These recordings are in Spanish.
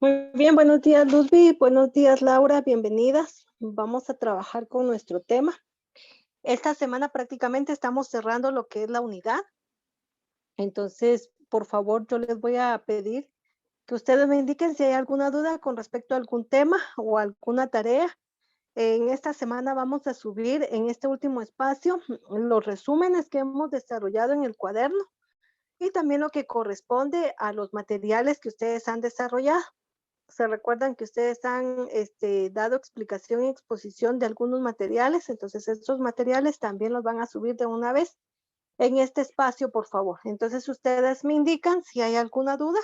Muy bien, buenos días Luzbi, buenos días Laura, bienvenidas. Vamos a trabajar con nuestro tema. Esta semana prácticamente estamos cerrando lo que es la unidad. Entonces, por favor, yo les voy a pedir que ustedes me indiquen si hay alguna duda con respecto a algún tema o alguna tarea. En esta semana vamos a subir en este último espacio los resúmenes que hemos desarrollado en el cuaderno y también lo que corresponde a los materiales que ustedes han desarrollado. Se recuerdan que ustedes han dado explicación y exposición de algunos materiales, entonces estos materiales también los van a subir de una vez en este espacio, por favor. Entonces ustedes me indican si hay alguna duda.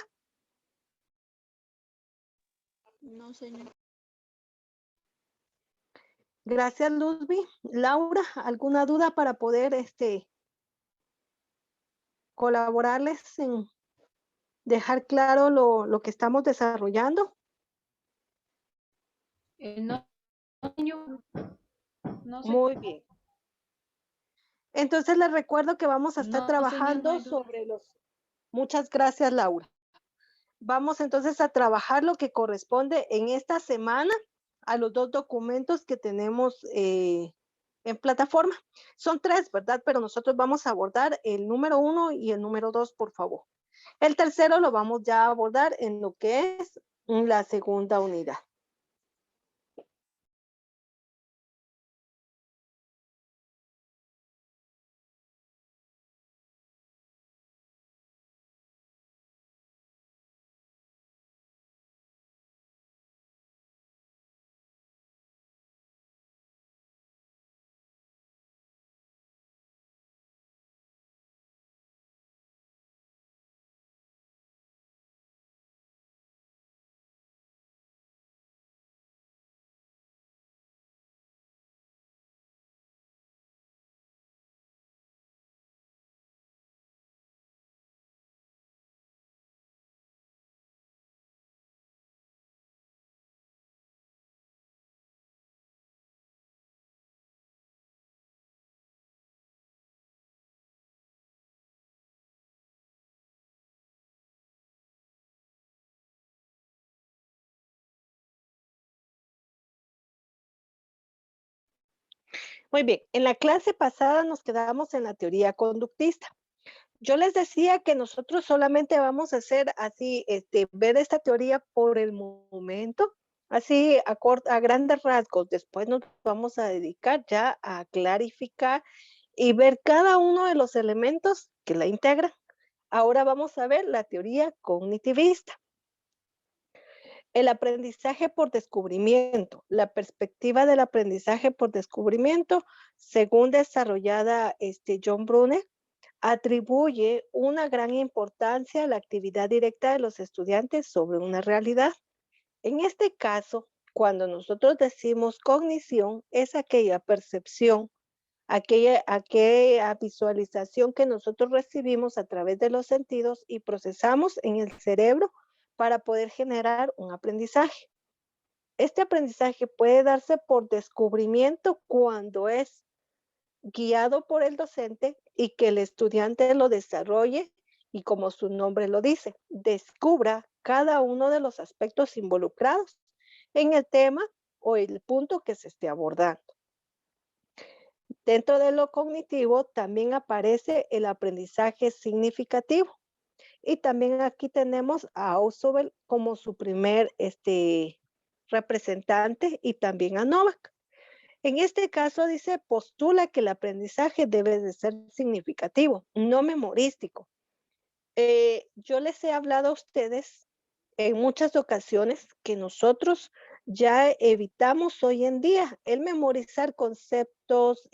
No, señor. Gracias, Luzbi. Laura, ¿alguna duda para poder colaborarles en dejar claro lo que estamos desarrollando? No, señor. No, Muy bien. Entonces les recuerdo que vamos a estar no, señor, no trabajando hay duda. sobre los... Muchas gracias, Laura. Vamos entonces a trabajar lo que corresponde en esta semana a los dos documentos que tenemos en plataforma. Son tres, ¿verdad? Pero nosotros vamos a abordar el número 1 y el número 2, por favor. El tercero lo vamos ya a abordar en lo que es la segunda unidad. Muy bien, en la clase pasada nos quedamos en la teoría conductista. Yo les decía que nosotros solamente vamos a hacer así, ver esta teoría por el momento, así a grandes rasgos. Después nos vamos a dedicar ya a clarificar y ver cada uno de los elementos que la integran. Ahora vamos a ver la teoría cognitivista. El aprendizaje por descubrimiento, la perspectiva del aprendizaje por descubrimiento, según desarrollada John Brunner, atribuye una gran importancia a la actividad directa de los estudiantes sobre una realidad. En este caso, cuando nosotros decimos cognición, es aquella percepción, aquella visualización que nosotros recibimos a través de los sentidos y procesamos en el cerebro para poder generar un aprendizaje. Este aprendizaje puede darse por descubrimiento cuando es guiado por el docente y que el estudiante lo desarrolle y, como su nombre lo dice, descubra cada uno de los aspectos involucrados en el tema o el punto que se esté abordando. Dentro de lo cognitivo también aparece el aprendizaje significativo. Y también aquí tenemos a Ausubel como su primer representante y también a Novak. En este caso dice, postula que el aprendizaje debe de ser significativo, no memorístico. Yo les he hablado a ustedes en muchas ocasiones que nosotros ya evitamos hoy en día el memorizar conceptos,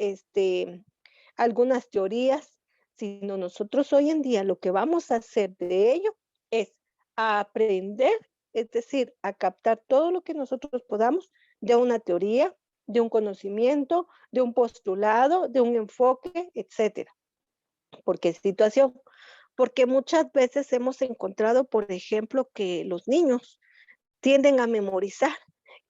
algunas teorías, sino nosotros hoy en día lo que vamos a hacer de ello es aprender, es decir, a captar todo lo que nosotros podamos de una teoría, de un conocimiento, de un postulado, de un enfoque, etcétera. ¿Por qué situación? Porque muchas veces hemos encontrado, por ejemplo, que los niños tienden a memorizar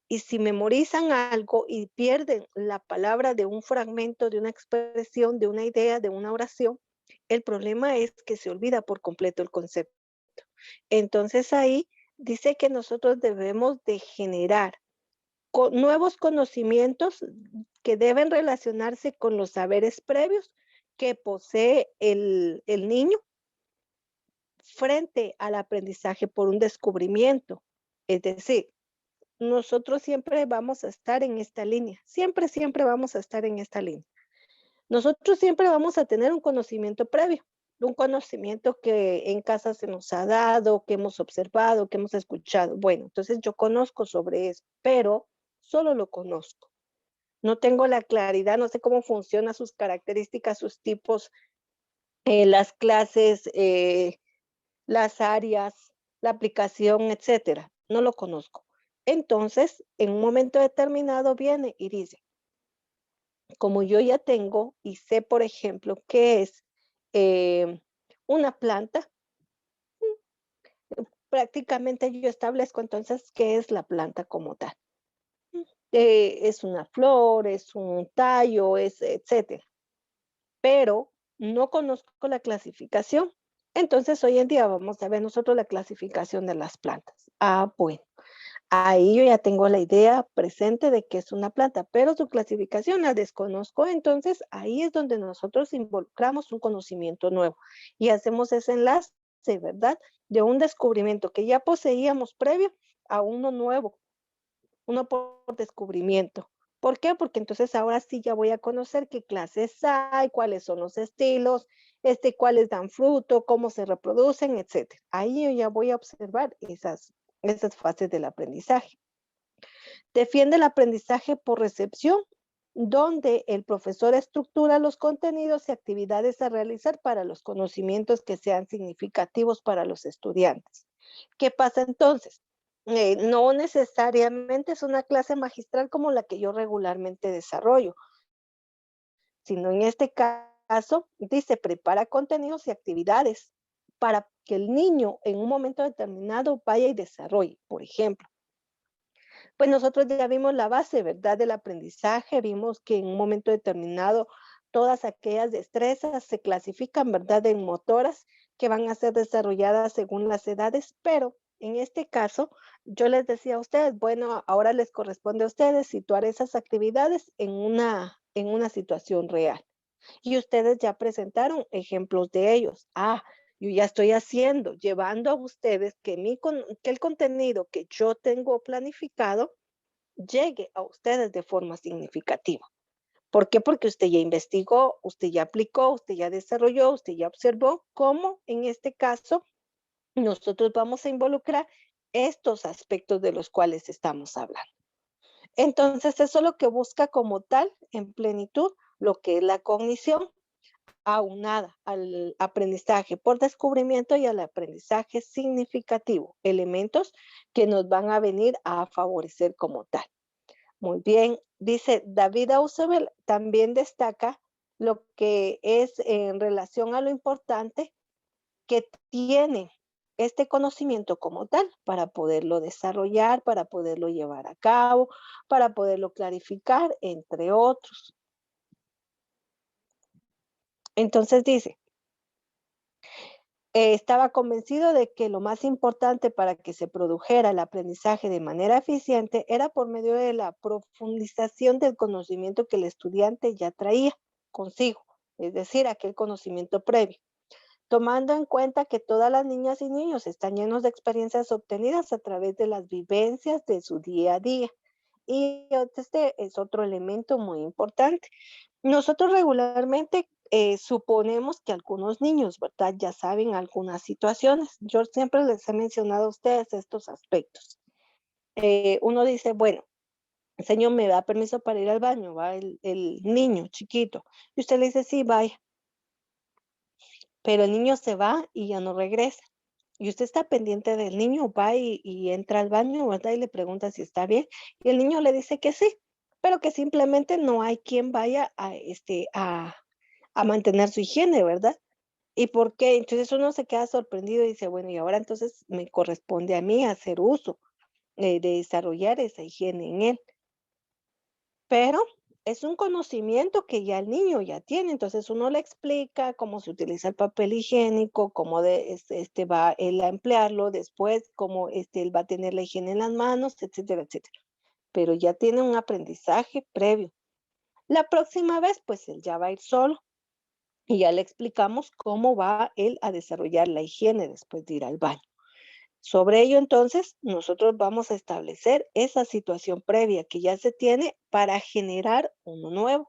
y si memorizan algo y pierden la palabra de un fragmento, de una expresión, de una idea, de una oración, el problema es que se olvida por completo el concepto. Entonces ahí dice que nosotros debemos de generar nuevos conocimientos que deben relacionarse con los saberes previos que posee el niño frente al aprendizaje por un descubrimiento. Es decir, nosotros siempre vamos a estar en esta línea, siempre, siempre vamos a estar en esta línea. Nosotros siempre vamos a tener un conocimiento previo, un conocimiento que en casa se nos ha dado, que hemos observado, que hemos escuchado. Bueno, entonces yo conozco sobre eso, pero solo lo conozco. No tengo la claridad, no sé cómo funcionan sus características, sus tipos, las clases, las áreas, la aplicación, etcétera. No lo conozco. Entonces, en un momento determinado viene y dice, como yo ya tengo y sé, por ejemplo, qué es eh, una planta, prácticamente yo establezco entonces qué es la planta como tal. Es una flor, es un tallo, es etcétera. Pero no conozco la clasificación. Entonces, hoy en día vamos a ver nosotros la clasificación de las plantas. Ah, bueno, ahí yo ya tengo la idea presente de que es una planta, pero su clasificación la desconozco. Entonces, ahí es donde nosotros involucramos un conocimiento nuevo y hacemos ese enlace, ¿verdad? De un descubrimiento que ya poseíamos previo a uno nuevo, uno por descubrimiento. ¿Por qué? Porque entonces ahora sí ya voy a conocer qué clases hay, cuáles son los estilos, cuáles dan fruto, cómo se reproducen, etcétera. Ahí yo ya voy a observar esas fases del aprendizaje. Defiende el aprendizaje por recepción, donde el profesor estructura los contenidos y actividades a realizar para los conocimientos que sean significativos para los estudiantes. ¿Qué pasa entonces? No necesariamente es una clase magistral como la que yo regularmente desarrollo, sino en este caso dice prepara contenidos y actividades para que el niño en un momento determinado vaya y desarrolle. Por ejemplo, pues nosotros ya vimos la base, ¿verdad? Del aprendizaje, vimos que en un momento determinado todas aquellas destrezas se clasifican, ¿verdad? En motoras que van a ser desarrolladas según las edades, pero en este caso yo les decía a ustedes, bueno, ahora les corresponde a ustedes situar esas actividades en una situación real. Y ustedes ya presentaron ejemplos de ellos. Ah, yo ya estoy haciendo, llevando a ustedes que el contenido que yo tengo planificado llegue a ustedes de forma significativa. ¿Por qué? Porque usted ya investigó, usted ya aplicó, usted ya desarrolló, usted ya observó cómo en este caso nosotros vamos a involucrar estos aspectos de los cuales estamos hablando. Entonces, eso es lo que busca como tal, en plenitud, lo que es la cognición aunada al aprendizaje por descubrimiento y al aprendizaje significativo, elementos que nos van a venir a favorecer como tal. Muy bien, dice David Ausubel, también destaca lo que es en relación a lo importante que tiene este conocimiento como tal para poderlo desarrollar, para poderlo llevar a cabo, para poderlo clarificar, entre otros. Entonces dice, estaba convencido de que lo más importante para que se produjera el aprendizaje de manera eficiente era por medio de la profundización del conocimiento que el estudiante ya traía consigo, es decir, aquel conocimiento previo, tomando en cuenta que todas las niñas y niños están llenos de experiencias obtenidas a través de las vivencias de su día a día. Y este es otro elemento muy importante. Nosotros regularmente suponemos que algunos niños, ¿verdad? Ya saben algunas situaciones. Yo siempre les he mencionado a ustedes estos aspectos. Uno dice, bueno, el señor me da permiso para ir al baño, va el niño chiquito. Y usted le dice, sí, vaya. Pero el niño se va y ya no regresa. Y usted está pendiente del niño, va y entra al baño, ¿verdad? Y le pregunta si está bien. Y el niño le dice que sí, pero que simplemente no hay quien vaya a mantener su higiene, ¿verdad? ¿Y por qué? Entonces uno se queda sorprendido y dice, bueno, y ahora entonces me corresponde a mí hacer uso de desarrollar esa higiene en él. Pero es un conocimiento que ya el niño ya tiene, entonces uno le explica cómo se utiliza el papel higiénico, cómo va él a emplearlo después, cómo él va a tener la higiene en las manos, etcétera, etcétera. Pero ya tiene un aprendizaje previo. La próxima vez, pues él ya va a ir solo y ya le explicamos cómo va él a desarrollar la higiene después de ir al baño. Sobre ello, entonces, nosotros vamos a establecer esa situación previa que ya se tiene para generar uno nuevo.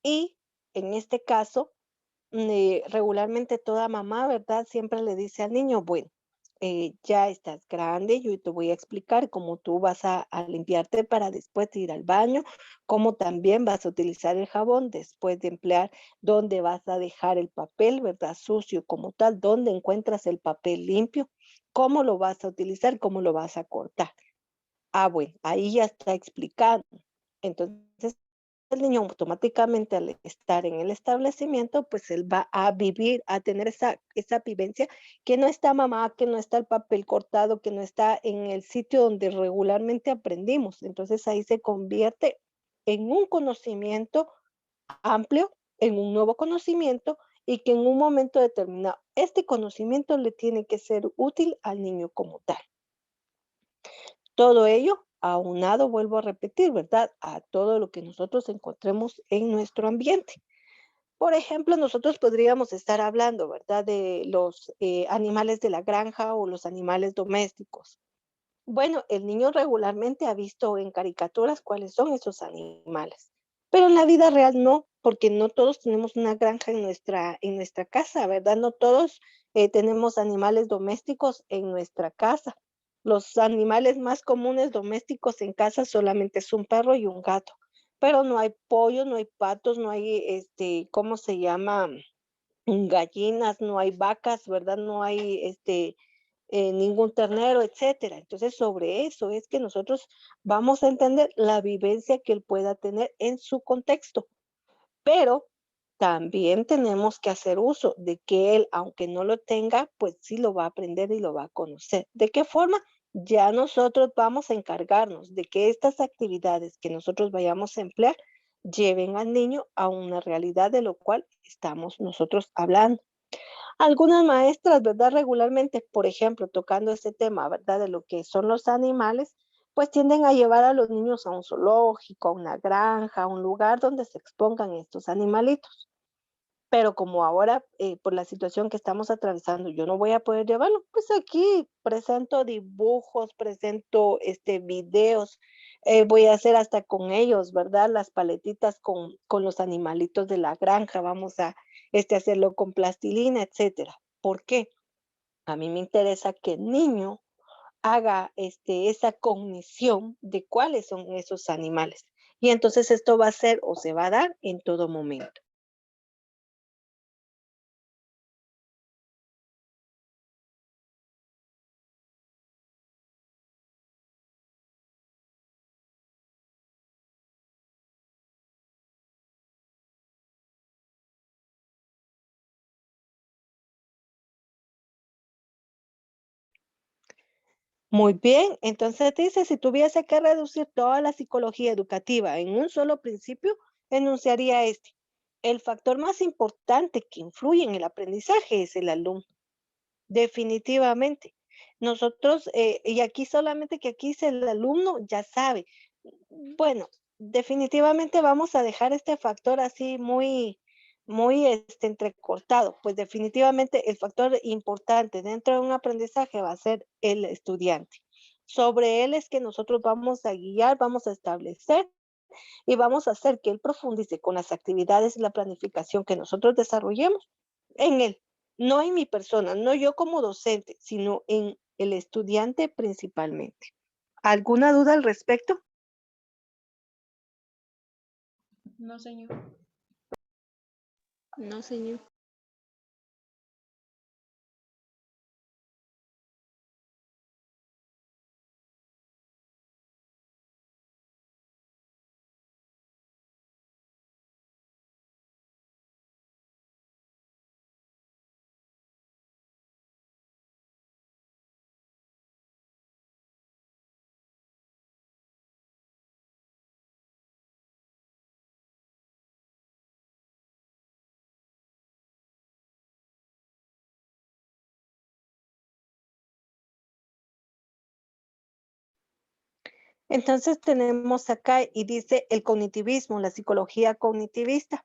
Y en este caso, regularmente toda mamá, ¿verdad? Siempre le dice al niño, bueno, ya estás grande, yo te voy a explicar cómo tú vas a limpiarte para después de ir al baño, cómo también vas a utilizar el jabón después de emplear, dónde vas a dejar el papel, ¿verdad? Sucio como tal, dónde encuentras el papel limpio, cómo lo vas a utilizar, cómo lo vas a cortar. Ah, bueno, ahí ya está explicado. Entonces, el niño automáticamente al estar en el establecimiento, pues él va a vivir, a tener esa vivencia que no está mamá, que no está el papel cortado, que no está en el sitio donde regularmente aprendimos. Entonces ahí se convierte en un conocimiento amplio, en un nuevo conocimiento y que en un momento determinado este conocimiento le tiene que ser útil al niño como tal. Todo ello aunado, vuelvo a repetir, ¿verdad? A todo lo que nosotros encontremos en nuestro ambiente. Por ejemplo, nosotros podríamos estar hablando, ¿verdad? De los animales de la granja o los animales domésticos. Bueno, el niño regularmente ha visto en caricaturas cuáles son esos animales, pero en la vida real no, porque no todos tenemos una granja en nuestra casa, ¿verdad? No todos tenemos animales domésticos en nuestra casa. Los animales más comunes domésticos en casa solamente es un perro y un gato, pero no hay pollo, no hay patos, no hay, ¿cómo se llama? Gallinas, no hay vacas, ¿verdad? No hay, ningún ternero, etcétera. Entonces, sobre eso es que nosotros vamos a entender la vivencia que él pueda tener en su contexto, pero también tenemos que hacer uso de que él, aunque no lo tenga, pues sí lo va a aprender y lo va a conocer. ¿De qué forma? Ya nosotros vamos a encargarnos de que estas actividades que nosotros vayamos a emplear lleven al niño a una realidad de lo cual estamos nosotros hablando. Algunas maestras, ¿verdad? Regularmente, por ejemplo, tocando este tema, ¿verdad? De lo que son los animales, pues tienden a llevar a los niños a un zoológico, a una granja, a un lugar donde se expongan estos animalitos. Pero como ahora, por la situación que estamos atravesando, yo no voy a poder llevarlo, pues aquí presento dibujos, presento videos, voy a hacer hasta con ellos, ¿verdad? Las paletitas con los animalitos de la granja, vamos a hacerlo con plastilina, etcétera. ¿Por qué? A mí me interesa que el niño haga esa cognición de cuáles son esos animales. Y entonces esto va a ser o se va a dar en todo momento. Muy bien, entonces dice, si tuviese que reducir toda la psicología educativa en un solo principio, enunciaría este. El factor más importante que influye en el aprendizaje es el alumno, definitivamente. Nosotros, y aquí solamente que aquí dice el alumno ya sabe. Bueno, definitivamente vamos a dejar este factor así muy entrecortado. Pues definitivamente el factor importante dentro de un aprendizaje va a ser el estudiante. Sobre él es que nosotros vamos a guiar, vamos a establecer y vamos a hacer que él profundice con las actividades y la planificación que nosotros desarrollemos en él, no en mi persona, no yo como docente, sino en el estudiante principalmente. ¿Alguna duda al respecto? No, señor. No, señor. Entonces tenemos acá y dice el cognitivismo, la psicología cognitivista.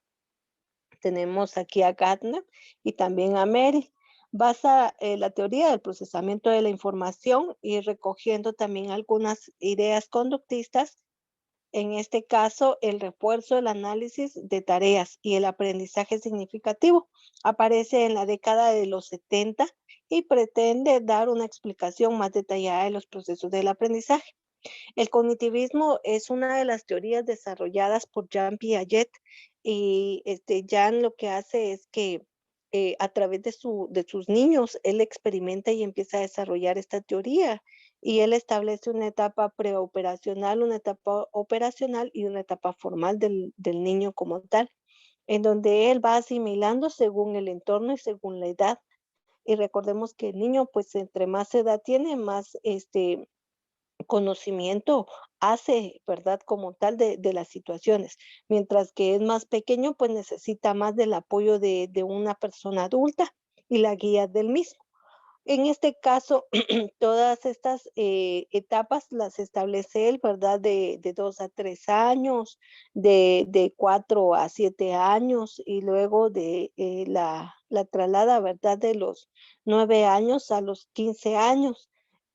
Tenemos aquí a Gardner y también a Merrill. Basa la teoría del procesamiento de la información y recogiendo también algunas ideas conductistas, en este caso el refuerzo, el análisis de tareas y el aprendizaje significativo. Aparece en la década de los 70 y pretende dar una explicación más detallada de los procesos del aprendizaje. El cognitivismo es una de las teorías desarrolladas por Jean Piaget y Jean lo que hace es que a través de sus niños, él experimenta y empieza a desarrollar esta teoría y él establece una etapa preoperacional, una etapa operacional y una etapa formal del niño como tal, en donde él va asimilando según el entorno y según la edad. Y recordemos que el niño, pues entre más edad tiene, más conocimiento hace, ¿verdad? Como tal de las situaciones. Mientras que es más pequeño, pues necesita más del apoyo de una persona adulta y la guía del mismo. En este caso, todas estas etapas las establece él, ¿verdad? De 2 a 3 años, de 4 a 7 años y luego de la traslada, ¿verdad? De los 9 años a los 15 años.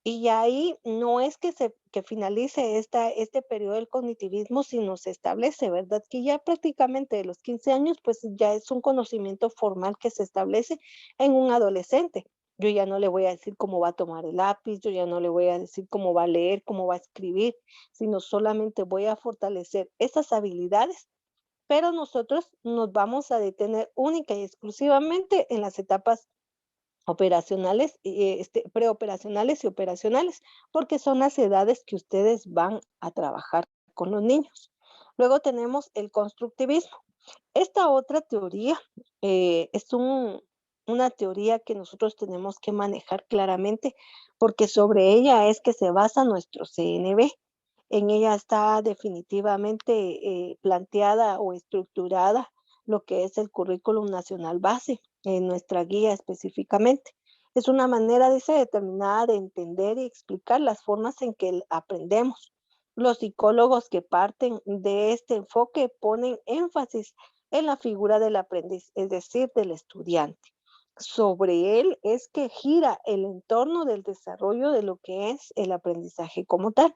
Y ahí no es que finalice este periodo del cognitivismo, sino se establece, ¿verdad? Que ya prácticamente de los 15 años, pues ya es un conocimiento formal que se establece en un adolescente. Yo ya no le voy a decir cómo va a tomar el lápiz, yo ya no le voy a decir cómo va a leer, cómo va a escribir, sino solamente voy a fortalecer esas habilidades, pero nosotros nos vamos a detener única y exclusivamente en las etapas operacionales, preoperacionales y operacionales, porque son las edades que ustedes van a trabajar con los niños. Luego tenemos el constructivismo. Esta otra teoría es una teoría que nosotros tenemos que manejar claramente, porque sobre ella es que se basa nuestro CNB. En ella está definitivamente planteada o estructurada lo que es el currículum nacional base, en nuestra guía específicamente. Es una manera, dice, determinada de entender y explicar las formas en que aprendemos. Los psicólogos que parten de este enfoque ponen énfasis en la figura del aprendiz, es decir, del estudiante. Sobre él es que gira el entorno del desarrollo de lo que es el aprendizaje como tal.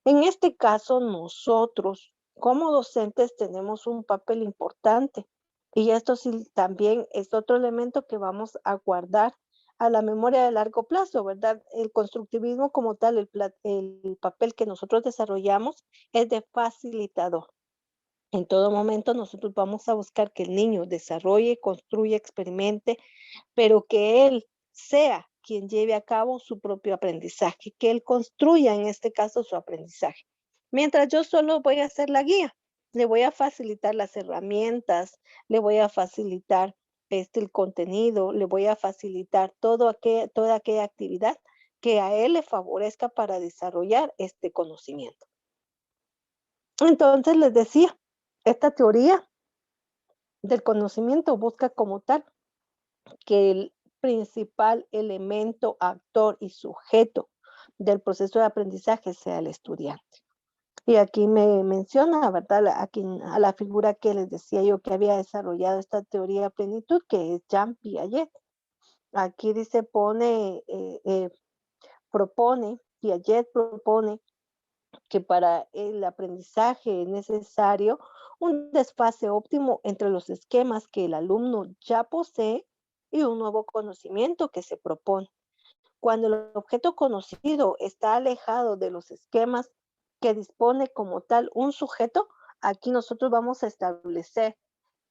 En este caso, nosotros como docentes tenemos un papel importante y esto sí también es otro elemento que vamos a guardar a la memoria de largo plazo, ¿verdad? El constructivismo como tal, el papel que nosotros desarrollamos es de facilitador. En todo momento nosotros vamos a buscar que el niño desarrolle, construya, experimente, pero que él sea quien lleve a cabo su propio aprendizaje, que él construya en este caso su aprendizaje. Mientras yo solo voy a hacer la guía, le voy a facilitar las herramientas, le voy a facilitar el contenido, le voy a facilitar toda aquella actividad que a él le favorezca para desarrollar este conocimiento. Entonces les decía, esta teoría del conocimiento busca como tal que el principal elemento, actor y sujeto del proceso de aprendizaje sea el estudiante. Y aquí me menciona, ¿verdad? A la figura que les decía yo que había desarrollado esta teoría de plenitud, que es Jean Piaget. Aquí dice, Piaget propone que para el aprendizaje es necesario un desfase óptimo entre los esquemas que el alumno ya posee y un nuevo conocimiento que se propone. Cuando el objeto conocido está alejado de los esquemas que dispone como tal un sujeto, aquí nosotros vamos a establecer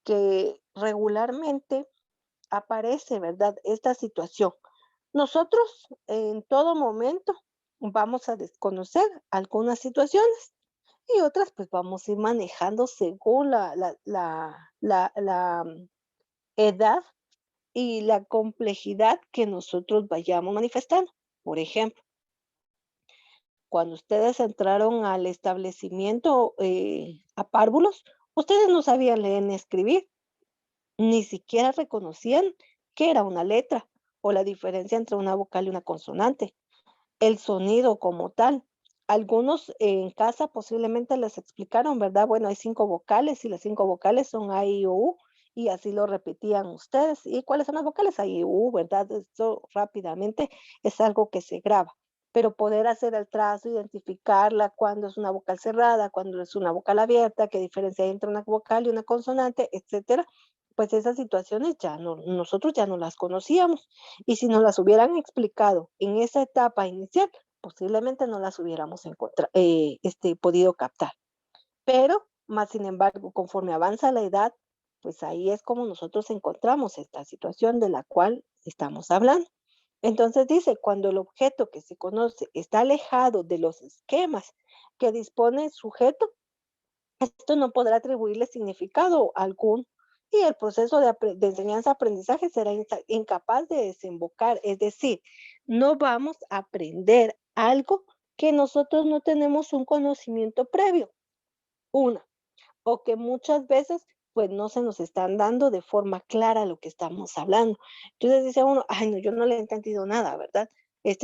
que regularmente aparece, ¿verdad? Esta situación. Nosotros en todo momento vamos a desconocer algunas situaciones y otras pues vamos a ir manejando según la edad y la complejidad que nosotros vayamos manifestando. Por ejemplo, cuando ustedes entraron al establecimiento a párvulos, ustedes no sabían leer ni escribir, ni siquiera reconocían qué era una letra o la diferencia entre una vocal y una consonante, el sonido como tal. Algunos en casa posiblemente les explicaron, ¿verdad? Bueno, hay 5 vocales y las 5 vocales son A, I, O, U, y así lo repetían ustedes. ¿Y cuáles son las vocales? A, I, O, U, ¿verdad? Esto rápidamente es algo que se graba, pero poder hacer el trazo, identificarla, cuando es una vocal cerrada, cuando es una vocal abierta, qué diferencia hay entre una vocal y una consonante, etcétera, pues esas situaciones ya no, nosotros ya no las conocíamos. Y si nos las hubieran explicado en esa etapa inicial, posiblemente no las hubiéramos podido captar. Pero, más sin embargo, conforme avanza la edad, pues ahí es como nosotros encontramos esta situación de la cual estamos hablando. Entonces dice, cuando el objeto que se conoce está alejado de los esquemas que dispone el sujeto, esto no podrá atribuirle significado alguno y el proceso de enseñanza-aprendizaje será incapaz de desembocar. Es decir, no vamos a aprender algo que nosotros no tenemos un conocimiento previo. Una, o que muchas veces pues no se nos están dando de forma clara lo que estamos hablando. Entonces dice uno, ay, no, yo no le he entendido nada, ¿verdad?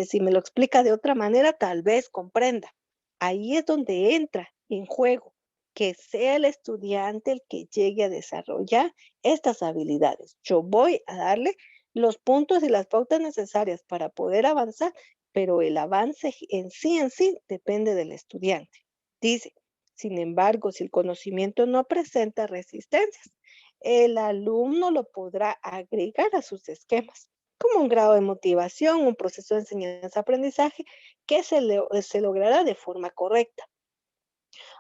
Si me lo explica de otra manera, tal vez comprenda. Ahí es donde entra en juego que sea el estudiante el que llegue a desarrollar estas habilidades. Yo voy a darle los puntos y las pautas necesarias para poder avanzar, pero el avance en sí depende del estudiante. Dice, sin embargo, si el conocimiento no presenta resistencias, el alumno lo podrá agregar a sus esquemas, como un grado de motivación, un proceso de enseñanza-aprendizaje que se logrará de forma correcta.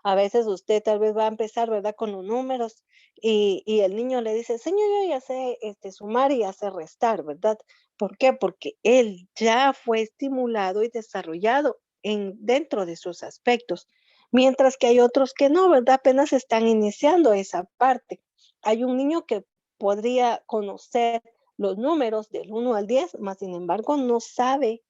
A veces usted tal vez va a empezar, ¿verdad?, con los números y el niño le dice, señor, yo ya sé sumar y ya sé restar, ¿verdad? ¿Por qué? Porque él ya fue estimulado y desarrollado dentro de sus aspectos, mientras que hay otros que no, ¿verdad? Apenas están iniciando esa parte. Hay un niño que podría conocer los números del 1 al 10, más sin embargo no sabe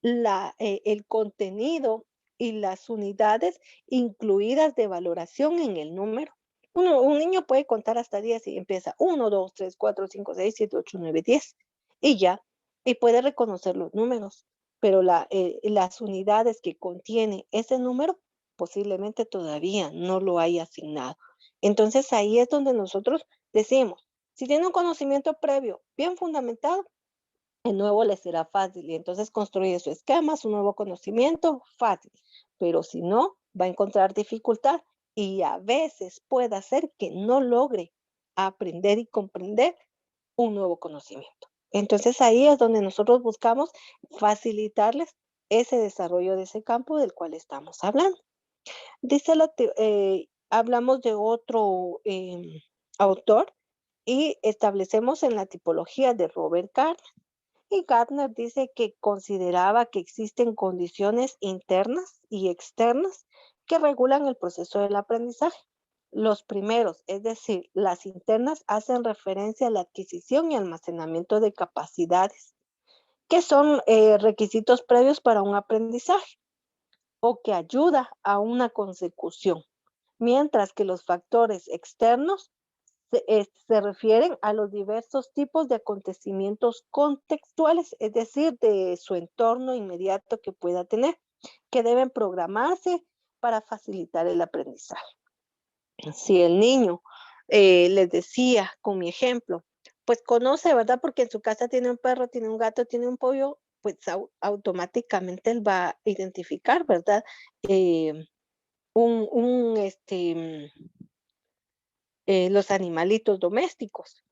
el contenido y las unidades incluidas de valoración en el número. Un niño puede contar hasta 10 y empieza 1, 2, 3, 4, 5, 6, 7, 8, 9, 10 y ya, y puede reconocer los números, pero las unidades que contiene ese número posiblemente todavía no lo haya asignado. Entonces ahí es donde nosotros decimos, si tiene un conocimiento previo bien fundamentado, el nuevo le será fácil y entonces construye su esquema, su nuevo conocimiento, fácil. Pero si no, va a encontrar dificultad y a veces puede hacer que no logre aprender y comprender un nuevo conocimiento. Entonces ahí es donde nosotros buscamos facilitarles ese desarrollo de ese campo del cual estamos hablando. Hablamos de otro autor y establecemos en la tipología de Robert Gardner. Y Gardner dice que consideraba que existen condiciones internas y externas que regulan el proceso del aprendizaje. Los primeros, es decir, las internas, hacen referencia a la adquisición y almacenamiento de capacidades, que son requisitos previos para un aprendizaje o que ayuda a una consecución, mientras que los factores externos se refieren a los diversos tipos de acontecimientos contextuales, es decir, de su entorno inmediato que pueda tener, que deben programarse para facilitar el aprendizaje. Si el niño les decía con mi ejemplo, pues conoce, ¿verdad? Porque en su casa tiene un perro, tiene un gato, tiene un pollo, pues automáticamente él va a identificar, ¿verdad? Eh, los animalitos domésticos.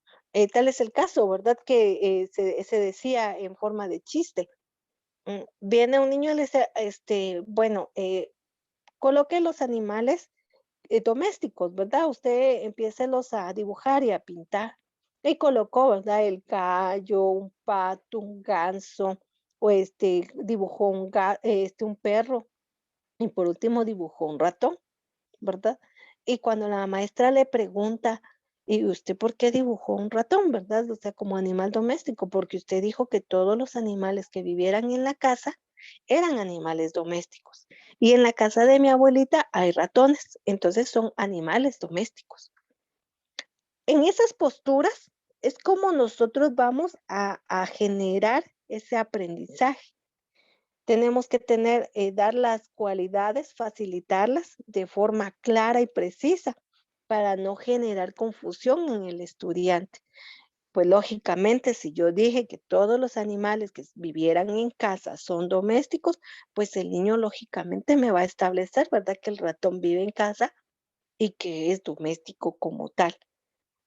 Tal es el caso, ¿verdad? Que se decía en forma de chiste. Viene un niño y le dice, bueno, coloque los animales domésticos, ¿verdad? Usted empiécelos a dibujar y a pintar. Y colocó, ¿verdad? El gallo, un pato, un ganso, o dibujó un perro, y por último dibujó un ratón, ¿verdad? Y cuando la maestra le pregunta, ¿y usted por qué dibujó un ratón, verdad? O sea, como animal doméstico, porque usted dijo que todos los animales que vivieran en la casa eran animales domésticos. Y en la casa de mi abuelita hay ratones, entonces son animales domésticos. En esas posturas es como nosotros vamos a generar ese aprendizaje. Tenemos que dar las cualidades, facilitarlas de forma clara y precisa para no generar confusión en el estudiante. Pues lógicamente, si yo dije que todos los animales que vivieran en casa son domésticos, pues el niño lógicamente me va a establecer, ¿verdad? Que el ratón vive en casa y que es doméstico como tal.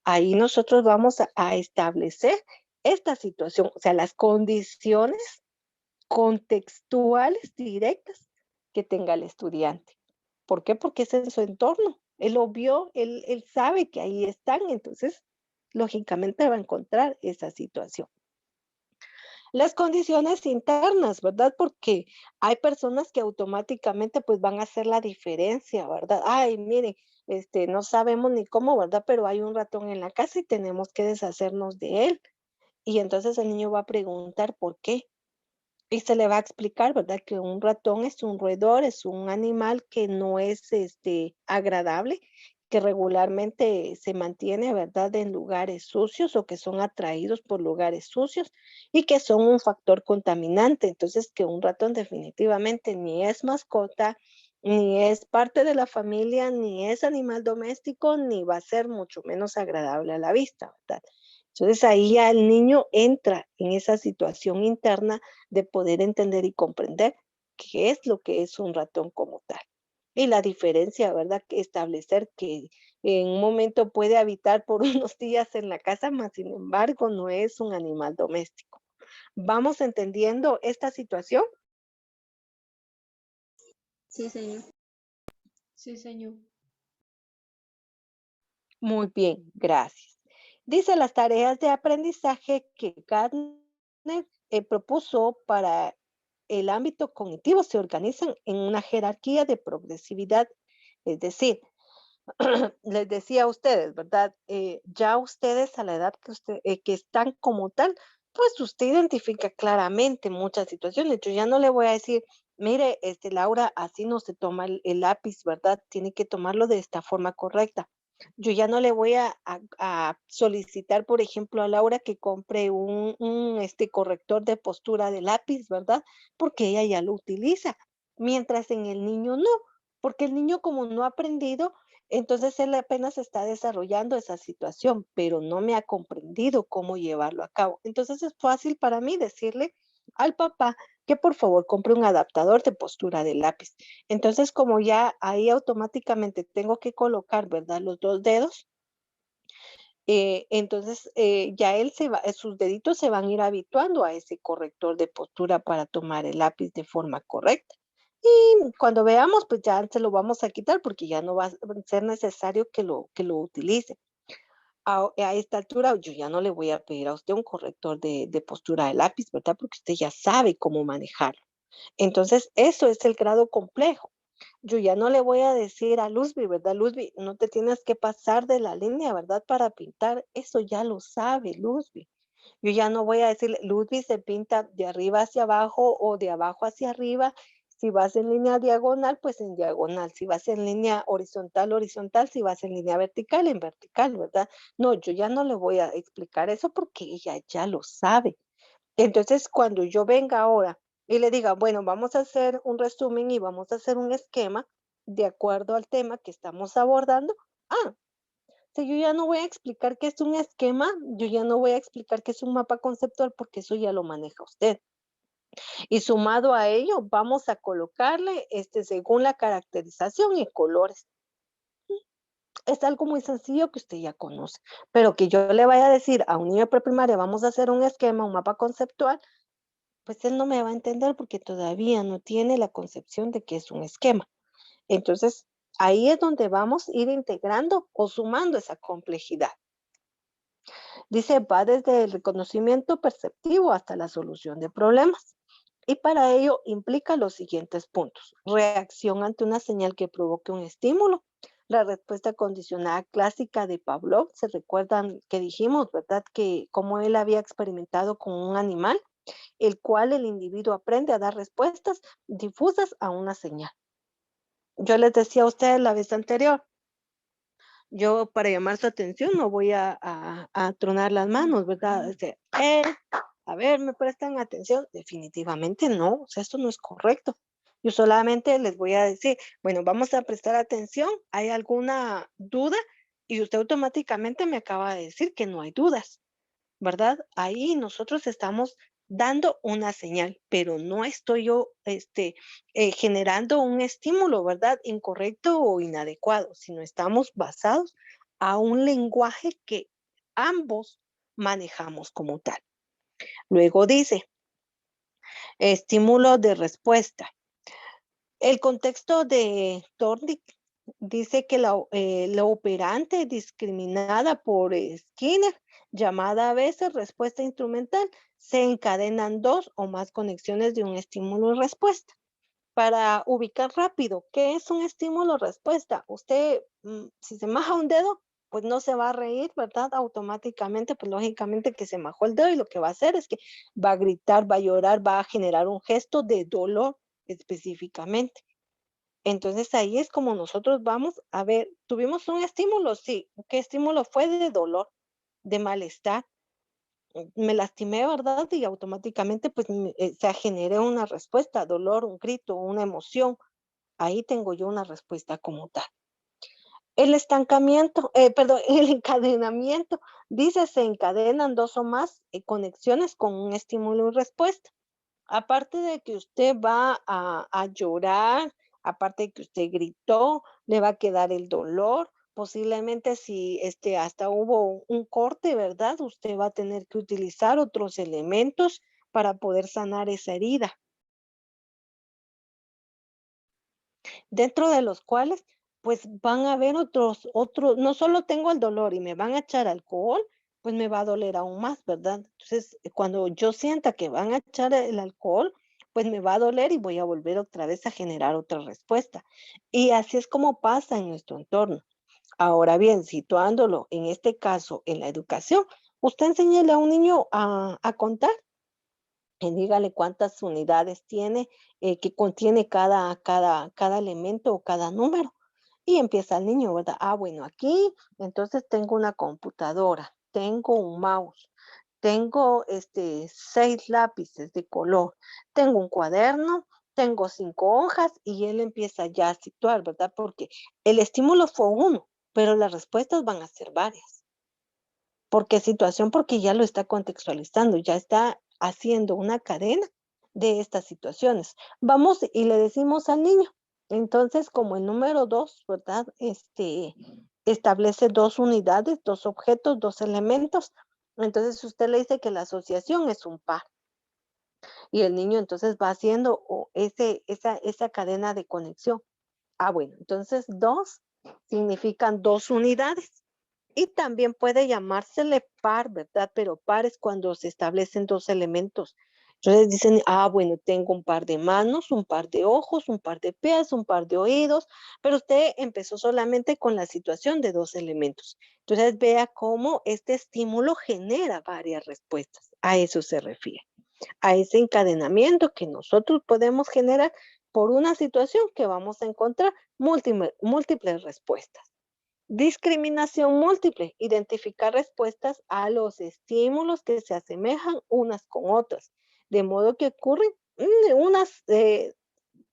Ahí nosotros vamos a establecer esta situación, o sea, las condiciones contextuales directas que tenga el estudiante. ¿Por qué? Porque es en su entorno. Él lo vio, él sabe que ahí están, entonces lógicamente va a encontrar esa situación. Las condiciones internas, ¿verdad? Porque hay personas que automáticamente pues van a hacer la diferencia, ¿verdad? Ay, miren, no sabemos ni cómo, ¿verdad? Pero hay un ratón en la casa y tenemos que deshacernos de él. Y entonces el niño va a preguntar por qué. Y se le va a explicar, ¿verdad? Que un ratón es un roedor, es un animal que no es, agradable, que regularmente se mantiene, ¿verdad? En lugares sucios o que son atraídos por lugares sucios y que son un factor contaminante. Entonces, que un ratón definitivamente ni es mascota, ni es parte de la familia, ni es animal doméstico, ni va a ser mucho menos agradable a la vista, ¿verdad? Entonces ahí ya el niño entra en esa situación interna de poder entender y comprender qué es lo que es un ratón como tal. Y la diferencia, ¿verdad? Que establecer que en un momento puede habitar por unos días en la casa, mas sin embargo no es un animal doméstico. ¿Vamos entendiendo esta situación? Sí, señor. Sí, señor. Muy bien, gracias. Dice las tareas de aprendizaje que Gardner propuso para el ámbito cognitivo se organizan en una jerarquía de progresividad, es decir, les decía a ustedes, ¿verdad? Ya ustedes a la edad que están como tal, pues usted identifica claramente muchas situaciones. Yo ya no le voy a decir, mire, Laura, así no se toma el lápiz, ¿verdad? Tiene que tomarlo de esta forma correcta. Yo ya no le voy a solicitar, por ejemplo, a Laura que compre un corrector de postura de lápiz, ¿verdad? Porque ella ya lo utiliza, mientras en el niño no, porque el niño como no ha aprendido, entonces él apenas está desarrollando esa situación, pero no me ha comprendido cómo llevarlo a cabo. Entonces es fácil para mí decirle al papá que por favor compre un adaptador de postura de lápiz. Entonces, como ya ahí automáticamente tengo que colocar, ¿verdad? Los dos dedos, entonces ya sus deditos se van a ir habituando a ese corrector de postura para tomar el lápiz de forma correcta. Y cuando veamos, pues ya se lo vamos a quitar porque ya no va a ser necesario que lo utilice. A esta altura, yo ya no le voy a pedir a usted un corrector de postura de lápiz, ¿verdad? Porque usted ya sabe cómo manejarlo. Entonces, eso es el grado complejo. Yo ya no le voy a decir a Luzbi, ¿verdad? Luzbi, no te tienes que pasar de la línea, ¿verdad? Para pintar. Eso ya lo sabe Luzbi. Yo ya no voy a decirle, Ludwig se pinta de arriba hacia abajo o de abajo hacia arriba. Si vas en línea diagonal, pues en diagonal. Si vas en línea horizontal, horizontal. Si vas en línea vertical, en vertical, ¿verdad? No, yo ya no le voy a explicar eso porque ella ya lo sabe. Entonces, cuando yo venga ahora y le diga, bueno, vamos a hacer un resumen y vamos a hacer un esquema de acuerdo al tema que estamos abordando. Ah, sea, yo ya no voy a explicar qué es un esquema, yo ya no voy a explicar qué es un mapa conceptual, porque eso ya lo maneja usted. Y sumado a ello, vamos a colocarle, según la caracterización y colores. Es algo muy sencillo que usted ya conoce, pero que yo le vaya a decir a un niño preprimaria, vamos a hacer un esquema, un mapa conceptual, pues él no me va a entender porque todavía no tiene la concepción de qué es un esquema. Entonces, ahí es donde vamos a ir integrando o sumando esa complejidad. Dice, va desde el reconocimiento perceptivo hasta la solución de problemas. Y para ello implica los siguientes puntos. Reacción ante una señal que provoque un estímulo. La respuesta condicionada clásica de Pavlov, se recuerdan que dijimos, ¿verdad? Que como él había experimentado con un animal, el cual el individuo aprende a dar respuestas difusas a una señal. Yo les decía a ustedes la vez anterior, yo para llamar su atención no voy a tronar las manos, ¿verdad? A ver, ¿me prestan atención? Definitivamente no, o sea, esto no es correcto. Yo solamente les voy a decir, bueno, vamos a prestar atención, ¿hay alguna duda? Y usted automáticamente me acaba de decir que no hay dudas, ¿verdad? Ahí nosotros estamos dando una señal, pero no estoy yo generando un estímulo, ¿verdad? Incorrecto o inadecuado, sino estamos basados a un lenguaje que ambos manejamos como tal. Luego dice, estímulo de respuesta. El contexto de Thorndike dice que la operante discriminada por Skinner, llamada a veces respuesta instrumental, se encadenan dos o más conexiones de un estímulo y respuesta. Para ubicar rápido, ¿qué es un estímulo-respuesta? Usted, si se maja un dedo, pues no se va a reír, ¿verdad? Automáticamente, pues lógicamente que se majó el dedo y lo que va a hacer es que va a gritar, va a llorar, va a generar un gesto de dolor específicamente. Entonces ahí es como nosotros vamos a ver, tuvimos un estímulo, sí, ¿qué estímulo fue? De dolor, de malestar. Me lastimé, ¿verdad? Y automáticamente pues se generó una respuesta, dolor, un grito, una emoción. Ahí tengo yo una respuesta como tal. El estancamiento, perdón, el encadenamiento, dice, se encadenan dos o más conexiones con un estímulo y respuesta. Aparte de que usted va a llorar, aparte de que usted gritó, le va a quedar el dolor, posiblemente si hasta hubo un corte, ¿verdad? Usted va a tener que utilizar otros elementos para poder sanar esa herida, dentro de los cuales pues van a haber otros, no solo tengo el dolor y me van a echar alcohol, pues me va a doler aún más, ¿verdad? Entonces, cuando yo sienta que van a echar el alcohol, pues me va a doler y voy a volver otra vez a generar otra respuesta. Y así es como pasa en nuestro entorno. Ahora bien, situándolo en este caso en la educación, usted enséñele a un niño a contar y dígale cuántas unidades tiene, que contiene cada elemento o cada número. Y empieza el niño, ¿verdad? Ah, bueno, aquí entonces tengo una computadora, tengo un mouse, tengo 6 lápices de color, tengo un cuaderno, tengo 5 hojas y él empieza ya a situar, ¿verdad? Porque el estímulo fue uno, pero las respuestas van a ser varias. ¿Por qué situación? Porque ya lo está contextualizando, ya está haciendo una cadena de estas situaciones. Vamos y le decimos al niño, entonces, como el número 2, ¿verdad? Establece 2 unidades, 2 objetos, 2 elementos. Entonces, usted le dice que la asociación es un par y el niño entonces va haciendo esa cadena de conexión. Ah, bueno, entonces 2 significan 2 unidades. Y también puede llamársele par, ¿verdad? Pero par es cuando se establecen 2 elementos. Entonces dicen, ah, bueno, tengo un par de manos, un par de ojos, un par de pies, un par de oídos, pero usted empezó solamente con la situación de 2 elementos. Entonces vea cómo este estímulo genera varias respuestas. A eso se refiere, a ese encadenamiento que nosotros podemos generar por una situación que vamos a encontrar múltiples respuestas. Discriminación múltiple, identificar respuestas a los estímulos que se asemejan unas con otras, de modo que ocurren, unas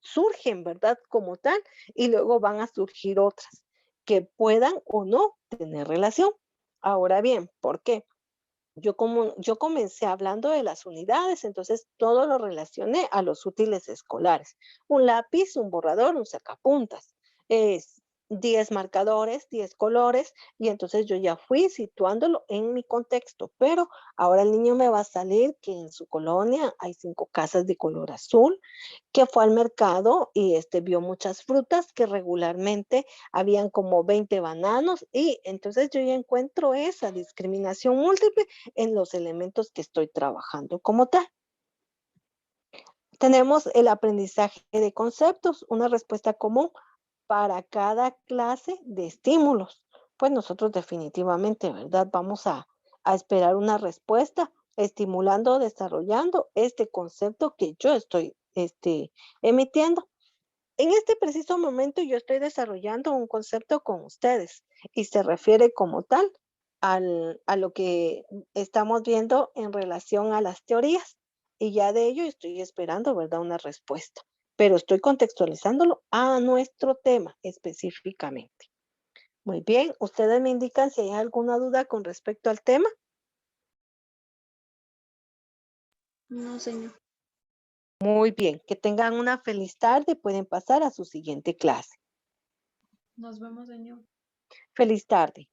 surgen, ¿verdad? Como tal, y luego van a surgir otras que puedan o no tener relación. Ahora bien, ¿por qué? Yo comencé hablando de las unidades, entonces todo lo relacioné a los útiles escolares. Un lápiz, un borrador, un sacapuntas, es 10 marcadores, 10 colores, y entonces yo ya fui situándolo en mi contexto, pero ahora el niño me va a salir que en su colonia hay 5 casas de color azul, que fue al mercado y vio muchas frutas que regularmente habían como 20 bananos y entonces yo ya encuentro esa discriminación múltiple en los elementos que estoy trabajando como tal. Tenemos el aprendizaje de conceptos, una respuesta común para cada clase de estímulos. Pues nosotros definitivamente, ¿verdad? Vamos a esperar una respuesta estimulando, desarrollando este concepto que yo estoy emitiendo. En este preciso momento yo estoy desarrollando un concepto con ustedes y se refiere como tal a lo que estamos viendo en relación a las teorías. Y ya de ello estoy esperando, ¿verdad? Una respuesta. Pero estoy contextualizándolo a nuestro tema específicamente. Muy bien, ustedes me indican si hay alguna duda con respecto al tema. No, señor. Muy bien, que tengan una feliz tarde. Pueden pasar a su siguiente clase. Nos vemos, señor. Feliz tarde.